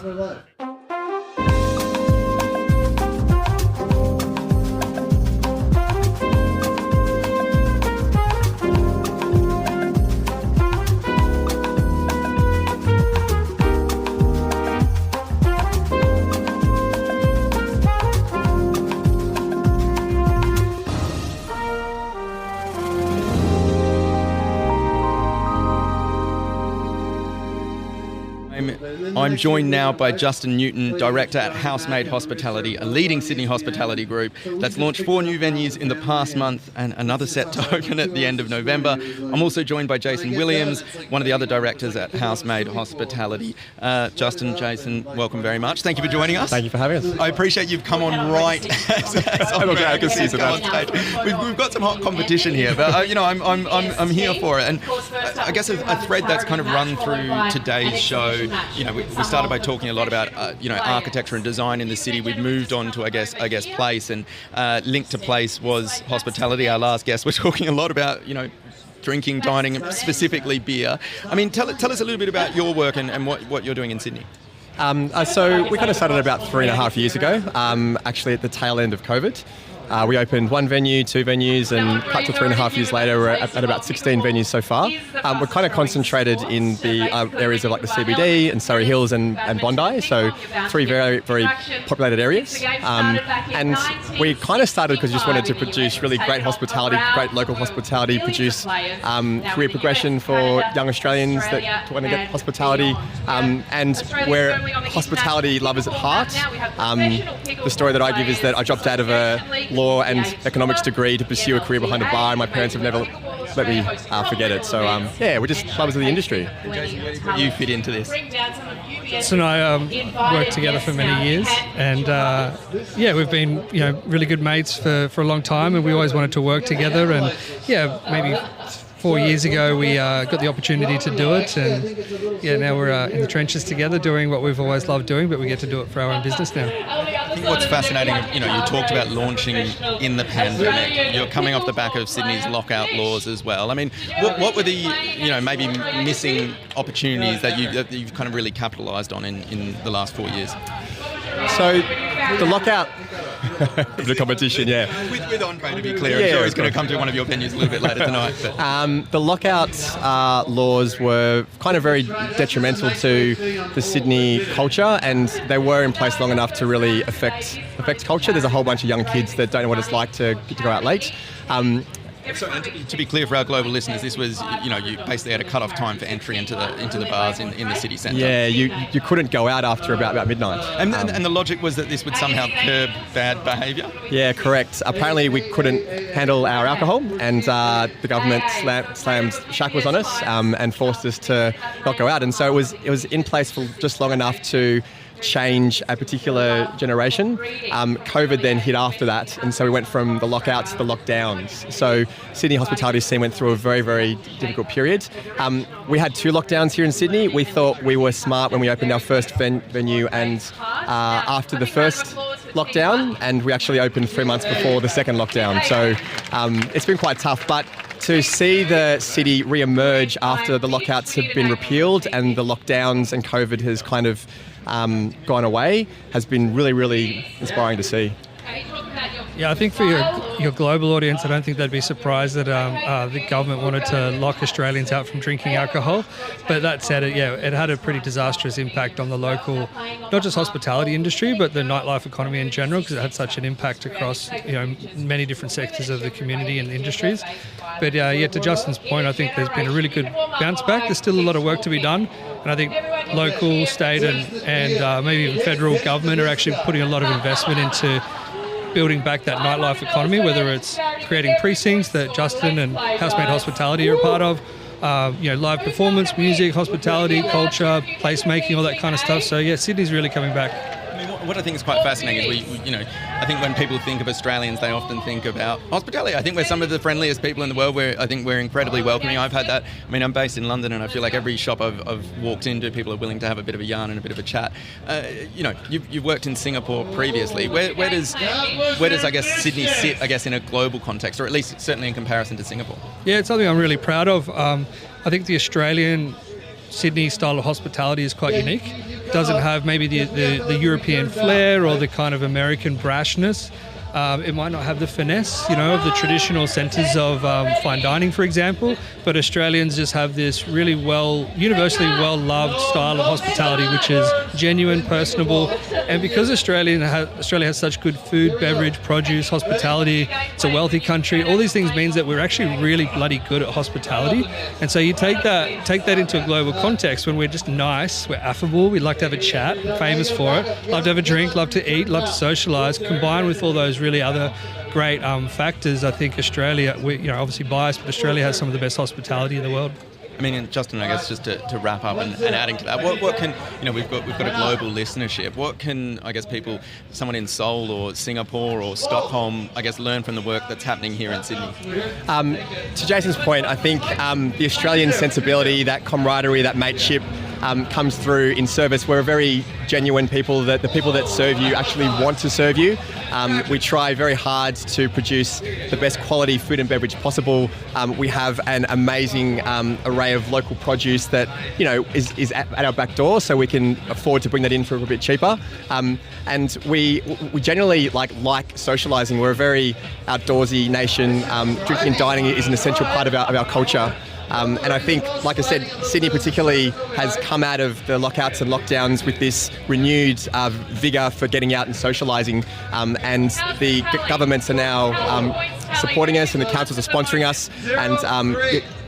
I'm joined now by Justin Newton, Director at Housemade Hospitality, a leading Sydney hospitality group that's launched 4 new venues in the past month and another set to open at the end of November. I'm also joined by Jason Williams, one of the other directors at Housemade Hospitality. Justin, Jason, welcome very much. Thank you for joining us. Thank you for having us. I appreciate you've come on right as I can see on stage. We've got some hot competition here, but I'm here for it. And I guess a thread that's kind of run through today's show. We started by talking a lot about architecture and design in the city. We've moved on to I guess place, and linked to place was hospitality. Our last guest, we're talking a lot about drinking, dining, specifically beer. Tell us a little bit about your work and what you're doing in Sydney. So we kind of started about 3.5 years ago, actually at the tail end of COVID. We opened 1 venue, 2 venues, and cut to 3.5 years later, we're at about 16 venues so far. We're kind of concentrated in the areas of like the CBD and Surrey Hills and Bondi, so 3 very, very populated areas. And we kind of started because we just wanted to produce really great hospitality, great local hospitality, produce career progression for young Australians that want to get hospitality, and we're hospitality lovers at heart. The story that I give is that I dropped out of a law and economics degree to pursue a career behind a bar, and my parents have never let me forget it. So we're just lovers of the industry. You fit into this. Jason and I worked together for many years, and we've been really good mates for a long time, and we always wanted to work together. And maybe 4 years ago we got the opportunity to do it, and now we're in the trenches together doing what we've always loved doing, but we get to do it for our own business now. I think what's fascinating, you talked about launching in the pandemic. You're coming off the back of Sydney's lockout laws as well. I mean, what were the maybe missing opportunities that you've kind of really capitalised on in the last 4 years? So the lockout, the competition, With Andre, to be clear, I'm sure he's going to come to one of your venues a little bit later tonight. But. The lockout laws were kind of very detrimental to the Sydney culture, and they were in place long enough to really affect culture. There's a whole bunch of young kids that don't know what it's like to go out late. So, and to be clear for our global listeners, this was, you basically had a cut-off time for entry into the bars in the city centre. Yeah, you couldn't go out after about midnight. And the logic was that this would somehow curb bad behaviour? Yeah, correct. Apparently we couldn't handle our alcohol, and the government slammed shackles on us and forced us to not go out. And so it was in place for just long enough to change a particular generation. COVID then hit after that, and so we went from the lockouts to the lockdowns. So Sydney hospitality scene went through a very, very difficult period. We had 2 lockdowns here in Sydney. We thought we were smart when we opened our first venue, and after the first lockdown, and we actually opened 3 months before the second lockdown. So it's been quite tough, but to see the city re-emerge after the lockouts have been repealed and the lockdowns and COVID has kind of gone away has been really, really inspiring to see. Yeah, I think for your global audience, I don't think they'd be surprised that the government wanted to lock Australians out from drinking alcohol. But that said, it had a pretty disastrous impact on the local, not just hospitality industry, but the nightlife economy in general, because it had such an impact across many different sectors of the community and industries. But to Justin's point, I think there's been a really good bounce back. There's still a lot of work to be done, and I think local, state, and maybe even federal government are actually putting a lot of investment into building back that nightlife economy, whether it's creating precincts that Justin and Housemate Hospitality are a part of, live performance, music, hospitality, culture, placemaking, all that kind of stuff. So Sydney's really coming back. I mean, what I think is quite fascinating is I think when people think of Australians, they often think about hospitality. I think we're some of the friendliest people in the world. I think we're incredibly welcoming. I've had that. I mean, I'm based in London, and I feel like every shop I've walked into, people are willing to have a bit of a yarn and a bit of a chat. You've worked in Singapore previously. Where does I guess Sydney sit, I guess, in a global context, or at least certainly in comparison to Singapore? Yeah, it's something I'm really proud of. I think the Australian Sydney style of hospitality is quite unique. It doesn't have maybe the European flair or the kind of American brashness. It might not have the finesse, of the traditional centres of fine dining, for example, but Australians just have this really universally well-loved style of hospitality, which is genuine, personable, and because Australia has such good food, beverage, produce, hospitality, it's a wealthy country, all these things means that we're actually really bloody good at hospitality. And so you take that into a global context when we're just nice, we're affable, we like to have a chat, famous for it, love to have a drink, love to eat, love to socialise, combined with all those really other great factors. I think Australia, obviously biased, but Australia has some of the best hospitality in the world. I mean, and Justin, I guess just to wrap up and adding to that, what can, we've got a global listenership. What can, I guess, someone in Seoul or Singapore or Stockholm, I guess, learn from the work that's happening here in Sydney? To Jason's point, I think the Australian sensibility, that camaraderie, that mateship, comes through in service. We're a very genuine people, that the people that serve you actually want to serve you. We try very hard to produce the best quality food and beverage possible. We have an amazing array of local produce that, you know, is at our back door, so we can afford to bring that in for a little bit cheaper. And we generally like socialising. We're a very outdoorsy nation. Drinking and dining is an essential part of our culture. And I think, like I said, Sydney particularly has come out of the lockouts and lockdowns with this renewed vigour for getting out and socialising. And the governments are now supporting us, and the councils are sponsoring us, and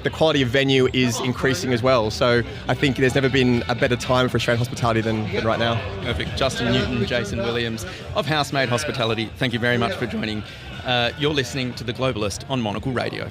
the quality of venue is increasing as well. So I think there's never been a better time for Australian hospitality than right now. Perfect. Justin Newton, Jason Williams of Housemade Hospitality, thank you very much for joining. You're listening to The Globalist on Monocle Radio.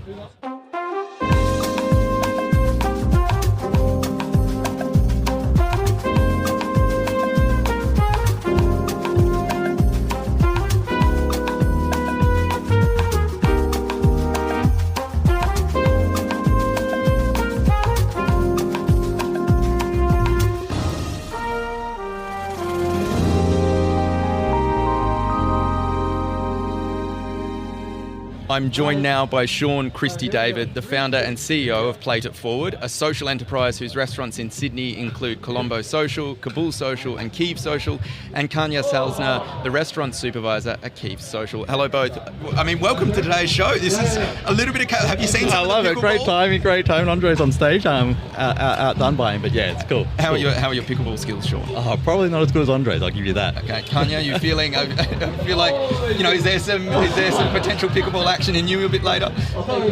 I'm joined now by Sean Christie-David, the founder and CEO of Plate It Forward, a social enterprise whose restaurants in Sydney include Colombo Social, Kabul Social and Kiev Social, and Kanya Salzner, the restaurant supervisor at Kiev Social. Hello both. I mean, welcome to today's show. This is a little bit of... Have you seen some I love of it. the Great timing. Andre's on stage. Outdone by him, but yeah, it's cool. How are your pickleball skills, Sean? Oh, probably not as good as Andre's, I'll give you that. Okay, Kanya, you feeling... I feel like, you know, is there some potential pickleball action in you a bit later? A little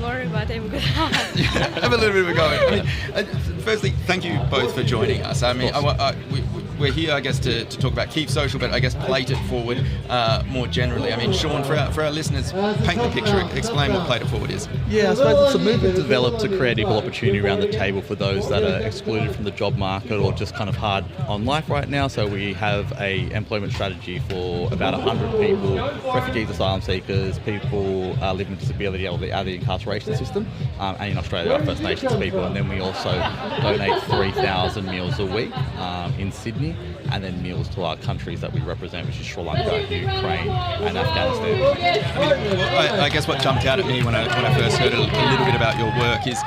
worried, but I'm good. Have a little bit of a go. I mean, firstly, thank you both for joining us. I mean, we're here, I guess, to talk about Keep Social, but I guess Plate It Forward more generally. I mean, Sean, for our listeners, paint the picture, explain what Plate It Forward is. Yeah, I suppose it's a movement developed to create equal opportunity around the table for those that are excluded from the job market or just kind of hard on life right now. So we have a employment strategy for about 100 people, refugees, asylum seekers, people living with disability out of the incarceration system, and in Australia, our First Nations people. And then we also donate 3,000 meals a week in Sydney, and then meals to our countries that we represent, which is Sri Lanka, Ukraine, and Afghanistan. I guess what jumped out at me when I first heard a little bit about your work is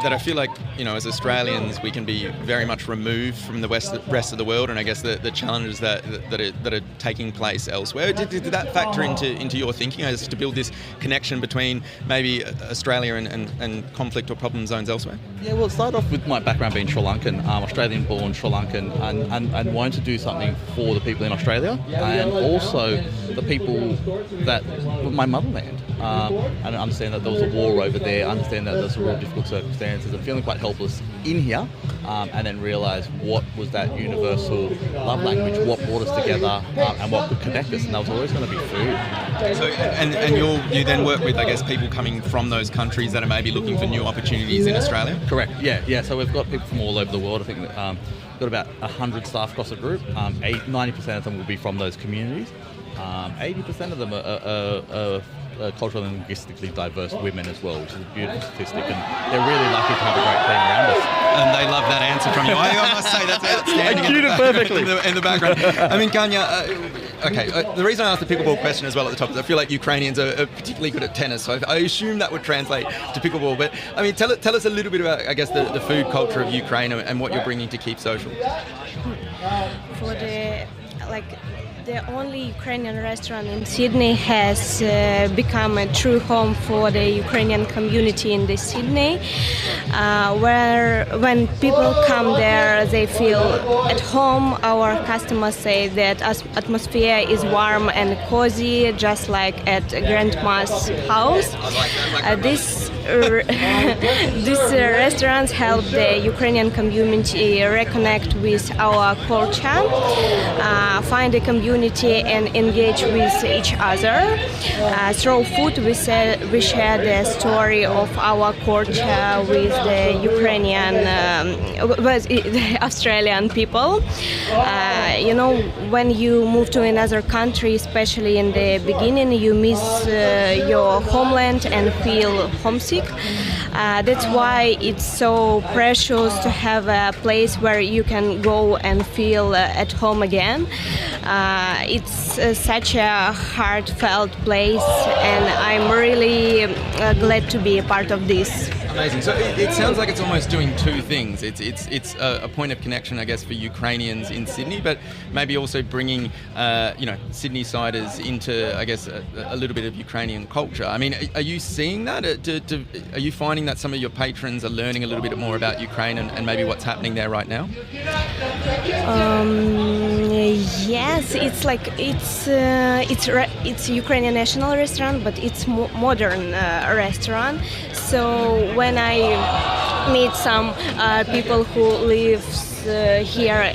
that I feel like, you know, as Australians, we can be very much removed from the rest of the world, and I guess the challenges that are taking place elsewhere. Did that factor into your thinking as to build this connection between maybe Australia and conflict or problem zones elsewhere? Yeah, well, it started off with my background being Sri Lankan, Australian-born Sri Lankan, and wanting to do something for the people in Australia, and also the people that were my motherland. And I understand that there was a war over there, I understand that there's some real difficult circumstances. I'm feeling quite helpless in here, and then realise what was that universal love language, what brought us together, and what could connect us, and that was always going to be food. So, and you then work with, I guess, people coming from those countries that are maybe looking for new opportunities in Australia? Correct, yeah. So we've got people from all over the world. I think we've got about 100 staff across the group. 90% of them will be from those communities. 80% of them are culturally and linguistically diverse women as well, which is a beautiful statistic, and they're really lucky to have a great team around us. And they love that answer from you. I must say that's outstanding. I cued it perfectly. In the background. I mean, Kanya, the reason I asked the pickleball question as well at the top is I feel like Ukrainians are particularly good at tennis, so I assume that would translate to pickleball. But I mean, tell us a little bit about, I guess, the food culture of Ukraine and what you're bringing to Keep Social. For the only Ukrainian restaurant in Sydney has become a true home for the Ukrainian community in the Sydney, where when people come there, they feel at home. Our customers say that atmosphere is warm and cozy, just like at Grandma's house. These restaurants help the Ukrainian community reconnect with our culture, find a community and engage with each other. Through food, we share the story of our culture with the Ukrainian, with the Australian people. When you move to another country, especially in the beginning, you miss your homeland and feel homesick. That's why it's so precious to have a place where you can go and feel at home again. It's such a heartfelt place, and I'm really glad to be a part of this. Amazing. So it sounds like it's almost doing two things. It's a point of connection, I guess, for Ukrainians in Sydney, but maybe also bringing Sydney-siders into, I guess, a little bit of Ukrainian culture. I mean, are you seeing that? Are you finding that some of your patrons are learning a little bit more about Ukraine and maybe what's happening there right now? Yes, it's like it's a Ukrainian national restaurant, but it's modern restaurant. So when I meet some people who live here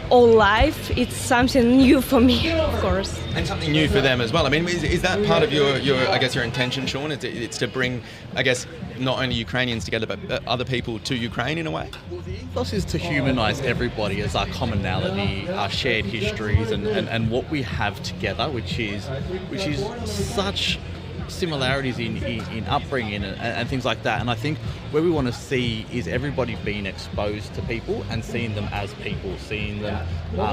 all life, it's something new for me, of course. And something new for them as well. I mean, is that part of your I guess, your intention, Sean? It's to bring, I guess, not only Ukrainians together, but other people to Ukraine in a way? Well, the ethos is to humanise everybody as our commonality, our shared histories, and what we have together, which is such similarities in upbringing and things like that. And I think where we want to see is everybody being exposed to people and seeing them as people, seeing them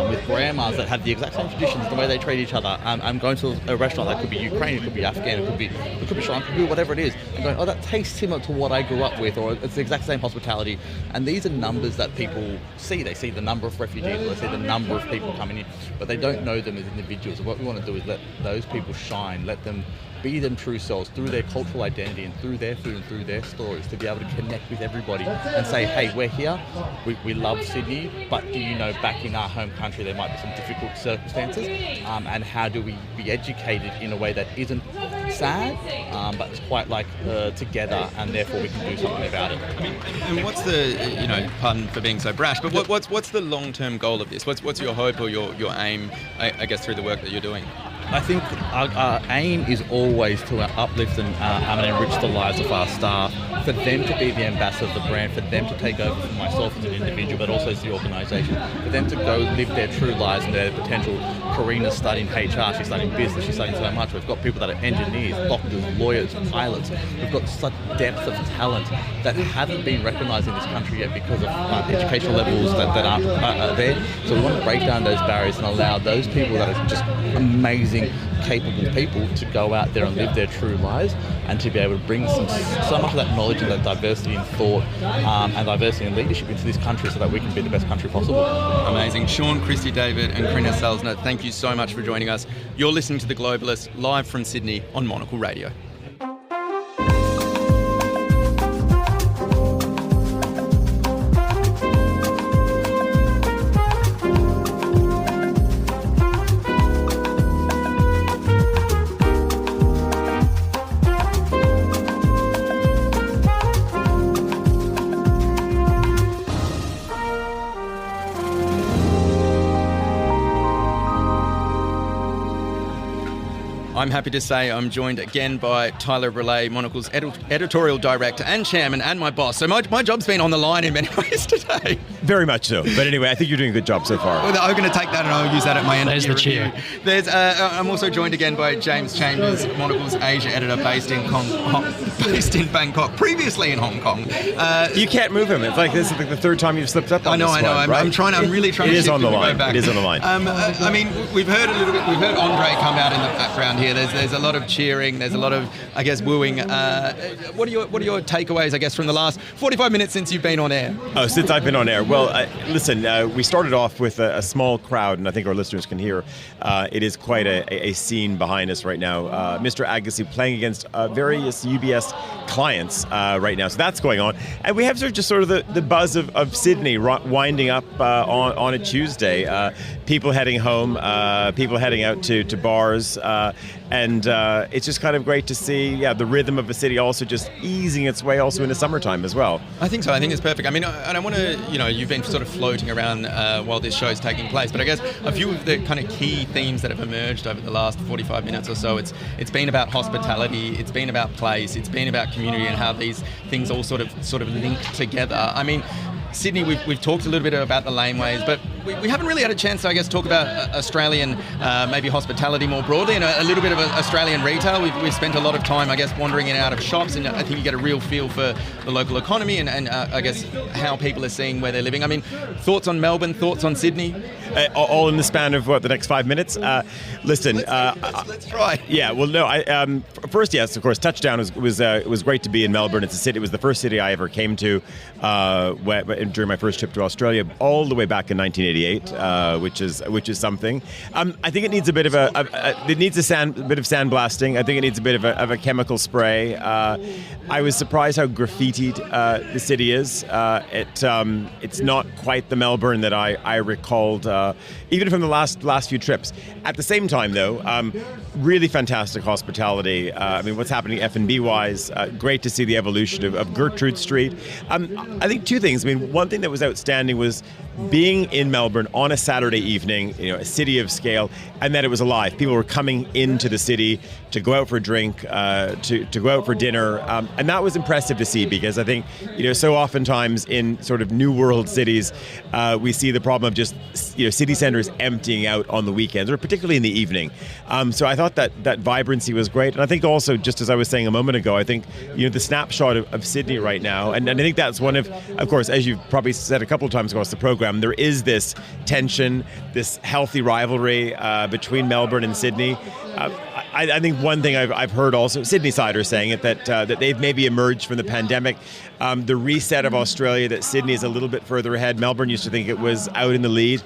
with grandmas that have the exact same traditions, the way they treat each other. I'm going to a restaurant that could be Ukrainian, it could be Afghan, it could be Sri Lankan, it could be whatever it is, and going, oh, that tastes similar to what I grew up with, or it's the exact same hospitality. And these are numbers that people see. They see the number of refugees, or they see the number of people coming in, but they don't know them as individuals. And what we want to do is let those people shine, let them be them true selves through their cultural identity and through their food and through their stories, to be able to connect with everybody and say, hey, we're here, we love Sydney, but do you know back in our home country there might be some difficult circumstances, and how do we be educated in a way that isn't sad, but it's quite like together, and therefore we can do something about it. And what's the, pardon for being so brash, but what's the long-term goal of this? What's your hope or your aim, I guess, through the work that you're doing? I think our aim is always to uplift and enrich the lives of our staff, for them to be the ambassador of the brand, for them to take over for myself as an individual, but also as the organisation, for them to go live their true lives and their potential. Karina's studying HR, she's studying business, she's studying so much. We've got people that are engineers, doctors, lawyers, pilots. We've got such depth of talent that haven't been recognised in this country yet because of educational levels that aren't there. So we want to break down those barriers and allow those people that are just amazing, capable people to go out there and live their true lives, and to be able to bring so much of that knowledge and that diversity in thought and diversity in leadership into this country, so that we can be the best country possible. Amazing. Sean, Christy, David and Karina Salzner, thank you so much for joining us. You're listening to The Globalist, live from Sydney on Monocle Radio. I'm happy to say I'm joined again by Tyler Brûlé, Monocle's editorial director and chairman, and my boss. So my job's been on the line in many ways today. Very much so. But anyway, I think you're doing a good job so far. Well, I'm going to take that and I'll use that at my end. There's the cheer. I'm also joined again by James Chambers, Monocle's Asia editor, based in Bangkok, previously in Hong Kong. You can't move him. It's like this is like the third time you've slipped up on this one, right? I'm really trying to It is on the go line. back. It is on the line. I mean, we've heard a little bit. We've heard Andre come out in the background here. There's a lot of cheering. There's a lot of, I guess, wooing. What are your takeaways, I guess, from the last 45 minutes since you've been on air? Oh, since I've been on air. Well, listen, we started off with a small crowd, and I think our listeners can hear it is quite a scene behind us right now. Mr. Agassi playing against various UBS clients right now. So that's going on. And we have sort of the buzz of Sydney winding up on a Tuesday. People heading home, people heading out to bars, and it's just kind of great to see, the rhythm of a city also just easing its way also into summertime as well. I think so. I think it's perfect. I mean, and I want to, you've been sort of floating around while this show is taking place, but I guess a few of the kind of key themes that have emerged over the last 45 minutes or so, it's been about hospitality, it's been about place, it's been about community, and how these things all sort of link together. I mean, Sydney, we've talked a little bit about the laneways, but we haven't really had a chance to, I guess, talk about Australian, maybe hospitality more broadly, and a little bit of Australian retail. We've spent a lot of time, I guess, wandering in and out of shops, and I think you get a real feel for the local economy and I guess, how people are seeing where they're living. I mean, thoughts on Melbourne, thoughts on Sydney? All in the span of, the next 5 minutes? Listen. Let's try. Yeah, well, no, first, yes, of course, touchdown was great to be in Melbourne. It was the first city I ever came to during my first trip to Australia, all the way back in 1988, which is something. I think it needs a bit of a bit of sandblasting. I think it needs a bit of a chemical spray. I was surprised how graffitied the city is. It's not quite the Melbourne that I recalled, even from the last few trips. At the same time, though, really fantastic hospitality. I mean, what's happening F&B wise? Great to see the evolution of Gertrude Street. I think two things. I mean, one thing that was outstanding was being in Melbourne on a Saturday evening, a city of scale, and that it was alive. People were coming into the city to go out for a drink, to go out for dinner, and that was impressive to see, because I think, so oftentimes in sort of new world cities, we see the problem of just, city centres emptying out on the weekends, or particularly in the evening. So I thought that vibrancy was great, and I think also, just as I was saying a moment ago, I think, the snapshot of Sydney right now, and I think that's one of course, as you've probably said a couple of times across the program, there is this tension, this healthy rivalry between Melbourne and Sydney. I think one thing I've heard also, Sydney siders saying it, that they've maybe emerged from the pandemic. The reset of Australia, that Sydney is a little bit further ahead. Melbourne used to think it was out in the lead.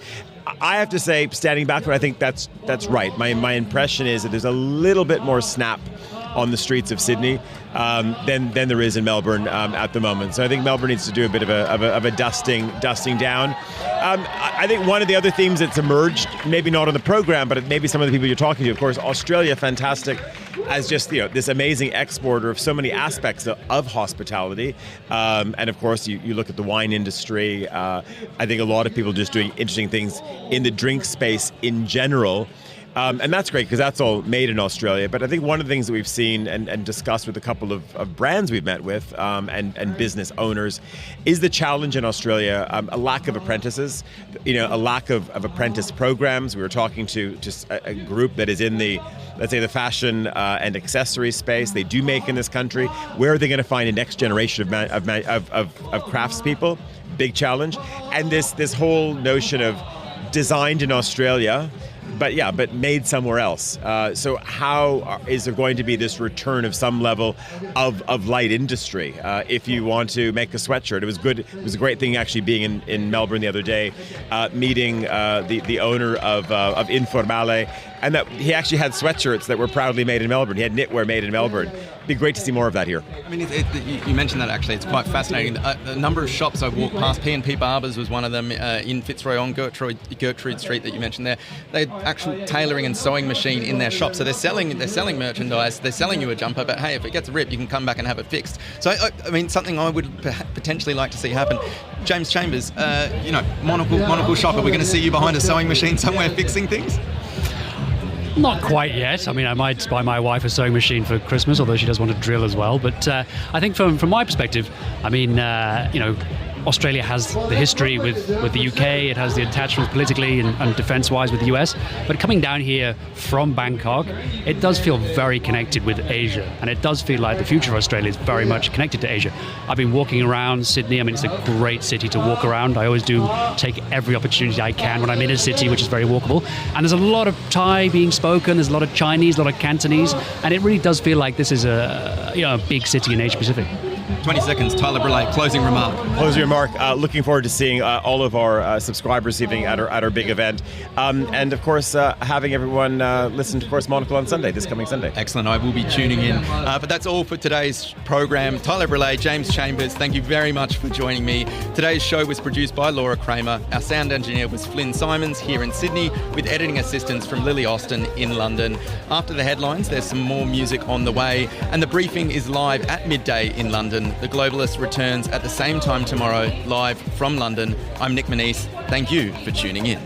I have to say, standing back, I think that's right. My impression is that there's a little bit more snap on the streets of Sydney than there is in Melbourne at the moment. So I think Melbourne needs to do a bit of a dusting down. I think one of the other themes that's emerged, maybe not on the program, but maybe some of the people you're talking to, of course, Australia, fantastic as just this amazing exporter of so many aspects of hospitality. And of course, you look at the wine industry. I think a lot of people just doing interesting things in the drink space in general. And that's great, because that's all made in Australia. But I think one of the things that we've seen and discussed with a couple of brands we've met with and business owners is the challenge in Australia, a lack of apprentices, a lack of apprentice programs. We were talking to just a group that is in the, let's say, the fashion and accessory space. They do make in this country. Where are they going to find a next generation of craftspeople? Big challenge. And this whole notion of designed in Australia, but made somewhere else. So how is there going to be this return of some level of light industry? If you want to make a sweatshirt, it was good. It was a great thing actually being in Melbourne the other day, meeting the owner of Informale, and that he actually had sweatshirts that were proudly made in Melbourne. He had knitwear made in Melbourne. It'd be great to see more of that here. I mean, you mentioned that actually. It's quite fascinating. The number of shops I've walked past, P&P Barbers was one of them in Fitzroy on Gertrude Street that you mentioned there. They had actual tailoring and sewing machine in their shop. So they're selling merchandise. They're selling you a jumper, but hey, if it gets a rip, you can come back and have it fixed. So I mean, something I would potentially like to see happen. James Chambers, Monocle shop. Are we going to see you behind a sewing machine somewhere fixing things? Not quite yet. I mean, I might buy my wife a sewing machine for Christmas, although she does want to drill as well. But I think from my perspective, I mean, Australia has the history with the UK, it has the attachments politically and defence-wise with the US, but coming down here from Bangkok, it does feel very connected with Asia, and it does feel like the future of Australia is very much connected to Asia. I've been walking around Sydney. I mean, it's a great city to walk around. I always do take every opportunity I can when I'm in a city, which is very walkable, and there's a lot of Thai being spoken, there's a lot of Chinese, a lot of Cantonese, and it really does feel like this is a big city in Asia Pacific. 20 seconds, Tyler Brûlé, closing remark. Closing remark, looking forward to seeing all of our subscribers this evening at our big event. And of course, having everyone listen to, of course, Monocle on Sunday, this coming Sunday. Excellent, I will be tuning in. But that's all for today's program. Tyler Brûlé, James Chambers, thank you very much for joining me. Today's show was produced by Laura Kramer. Our sound engineer was Flynn Simons here in Sydney, with editing assistance from Lily Austin in London. After the headlines, there's some more music on the way, and the briefing is live at midday in London. The Globalist returns at the same time tomorrow, live from London. I'm Nic Monisse. Thank you for tuning in.